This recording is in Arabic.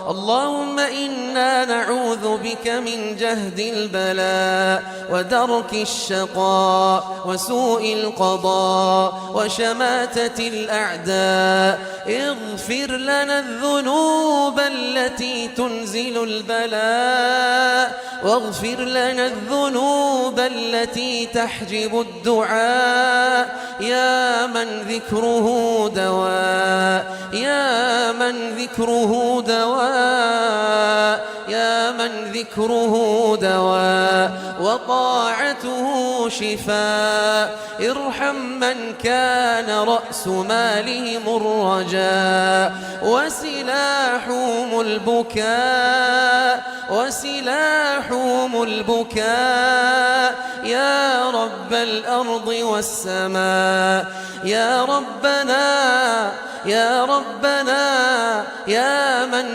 اللهم إنا نعوذ بك من جهد البلاء ودرك الشقاء وسوء القضاء وشماتة الأعداء. اغفر لنا الذنوب التي تنزل البلاء، واغفر لنا الذنوب التي تحجب الدعاء، يا من ذكره دواء، يا من ذكره دواء، يا من ذكره دواء وطاعته شفاء. ارحم من كان رأس مالهم الرجاء وسلاحهم البكاء، وسلاحهم البكاء، يا رب الأرض والسماء. يا ربنا، يا ربنا، يا من